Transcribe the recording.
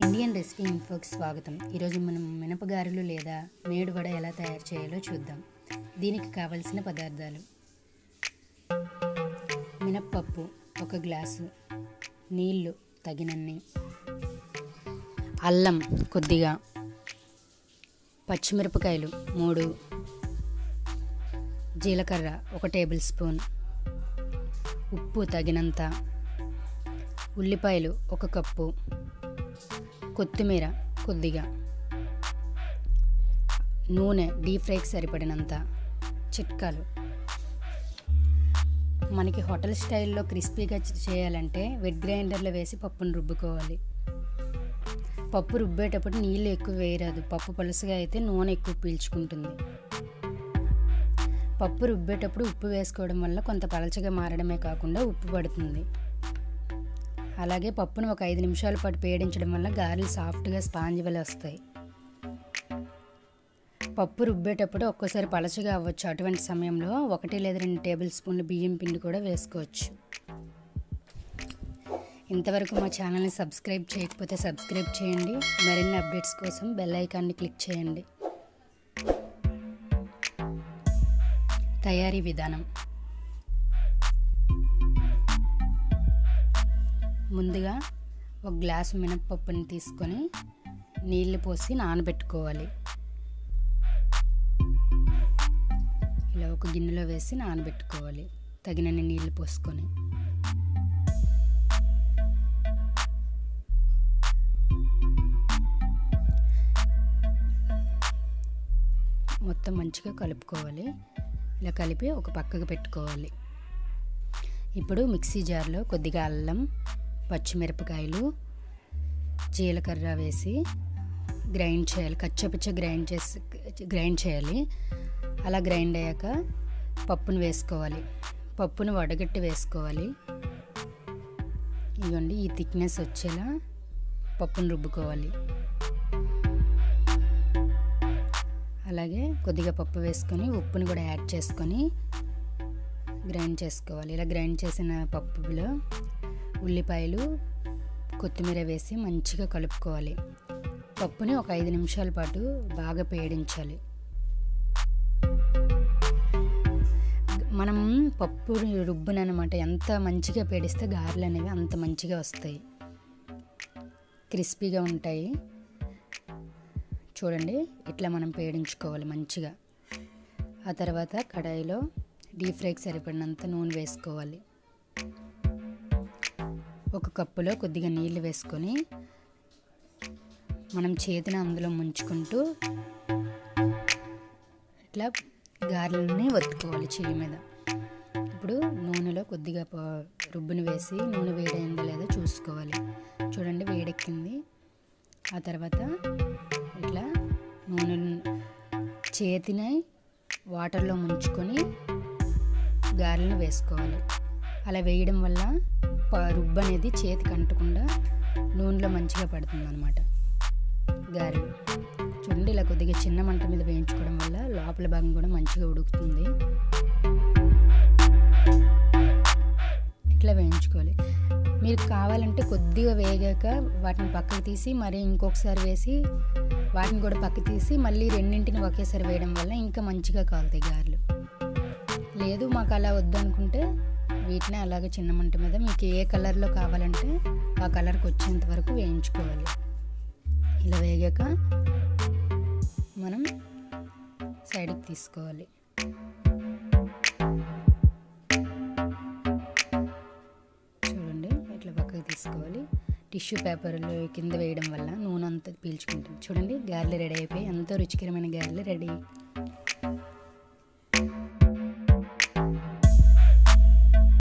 Indian recipe ఇన్ఫోకి స్వాగతం. ఈరోజు మనం మినపగారెలు లేదా మేడు వడ ఎలా తయారు చేయాలో చూద్దాం. దీనికి కావలసిన పదార్థాలు: మినప్పప్పు 1 గ్లాసు, నీళ్ళు తగినన్ని, అల్లం కొద్దిగా, పచ్చిమిరపకాయలు 3, జీలకర్ర 1 టేబుల్ స్పూన్, ఉప్పు తగినంత, ఉల్లిపాయలు 1 కప్పు, కొత్తిమీర కొద్దిగా, నూనె డీప్ ఫ్రైకి సరిపడినంత. చిట్కాలు: మనకి హోటల్ స్టైల్లో క్రిస్పీగా చేయాలంటే వెట్ గ్రైండర్లో వేసి పప్పును రుబ్బుకోవాలి. పప్పు రుబ్బేటప్పుడు నీళ్ళు ఎక్కువ వేయరాదు. పప్పు పలుసుగా అయితే నూనె ఎక్కువ పీల్చుకుంటుంది. పప్పు రుబ్బేటప్పుడు ఉప్పు వేసుకోవడం వల్ల కొంత పలచగా మారడమే కాకుండా ఉప్పు పడుతుంది. అలాగే పప్పును ఒక 5 నిమిషాల పాటు వేడించడం వల్ల గారెలు సాఫ్ట్గా స్పాంజ్ వలె వస్తాయి. పప్పు రుబ్బేటప్పుడు ఒక్కోసారి పలచగా అవ్వచ్చు. అటువంటి సమయంలో 1 లేదా 2 టేబుల్ స్పూన్లు బియ్యం పిండి కూడా వేసుకోవచ్చు. ఇంతవరకు మా ఛానల్ని సబ్స్క్రైబ్ చేయకపోతే సబ్స్క్రైబ్ చేయండి. మరిన్ని అప్డేట్స్ కోసం బెల్ ఐకాన్ని క్లిక్ చేయండి. తయారీ విధానం: ముందుగా 1 గ్లాసు మినప్పప్పుని తీసుకొని నీళ్లు పోసి నానబెట్టుకోవాలి. ఇలా ఒక గిన్నెలో వేసి నానబెట్టుకోవాలి, తగినన్ని నీళ్లు పోసుకొని. మొత్తం మంచిగా కలుపుకోవాలి. ఇలా కలిపి ఒక పక్కకు పెట్టుకోవాలి. ఇప్పుడు మిక్సీ జార్లో కొద్దిగా అల్లం, పచ్చిమిరపకాయలు, జీలకర్ర వేసి గ్రైండ్ చేయాలి. కచ్చపిచ్చ గ్రైండ్ చేయాలి. అలా గ్రైండ్ అయ్యాక పప్పును వేసుకోవాలి. పప్పును వడగట్టి వేసుకోవాలి. ఇదిగోండి, ఈ థిక్నెస్ వచ్చేలా పప్పును రుబ్బుకోవాలి. అలాగే కొద్దిగా పప్పు వేసుకొని ఉప్పుని కూడా యాడ్ చేసుకొని గ్రైండ్ చేసుకోవాలి. ఇలా గ్రైండ్ చేసిన పప్పులో ఉల్లిపాయలు, కొత్తిమీర వేసి మంచిగా కలుపుకోవాలి. పప్పుని ఒక 5 నిమిషాల పాటు బాగా వేడించాలి. మనం పప్పు రుబ్బునమాట ఎంత మంచిగా పేడిస్తే గారెలు అనేవి అంత మంచిగా వస్తాయి, క్రిస్పీగా ఉంటాయి. చూడండి, ఇట్లా మనం పేడించుకోవాలి మంచిగా. ఆ తర్వాత కడాయిలో డీప్ ఫ్రైకి సరిపడినంత నూనె వేసుకోవాలి. 1 కప్పులో కొద్దిగా నీళ్ళు వేసుకొని మనం చేతిని అందులో ముంచుకుంటూ ఇట్లా గారెలని వత్తుకోవాలి చెయ్యి మీద. ఇప్పుడు నూనెలో కొద్దిగా రుబ్బుని వేసి నూనె వేడైందో లేదో చూసుకోవాలి. చూడండి, వేడెక్కింది. ఆ తర్వాత ఇట్లా నూనె చేతిని వాటర్లో ముంచుకొని గారెలను వేసుకోవాలి. అలా వేయడం వల్ల రుబ్బు అనేది చేతికి అంటకుండా నూనెలో మంచిగా పడుతుంది అన్నమాట గారెలు. చూడండి, ఇలా కొద్దిగా చిన్న మంట మీద వేయించుకోవడం వల్ల లోపల భాగం కూడా మంచిగా ఉడుకుతుంది. ఇట్లా వేయించుకోవాలి. మీరు కావాలంటే కొద్దిగా వేగాక వాటిని పక్కకు తీసి మరి ఇంకొకసారి వేసి వాటిని కూడా పక్కకు తీసి మళ్ళీ రెండింటిని ఒకేసారి వేయడం వల్ల ఇంకా మంచిగా కాలుతాయి గారెలు. లేదు మాకు అలా వద్దనుకుంటే వీటిని అలాగే చిన్న మంట మీద మీకు ఏ కలర్లో కావాలంటే ఆ కలర్కి వచ్చేంత వరకు వేయించుకోవాలి. ఇలా వేగాక మనం సైడ్కి తీసుకోవాలి. చూడండి, ఇట్లా పక్కకి తీసుకోవాలి. టిష్యూ పేపర్లు కింద వేయడం వల్ల నూనె అంతా పీల్చుకుంటుంది. చూడండి, గారెలు రెడీ అయిపోయి ఎంతో రుచికరమైన గారెలు రెడీ.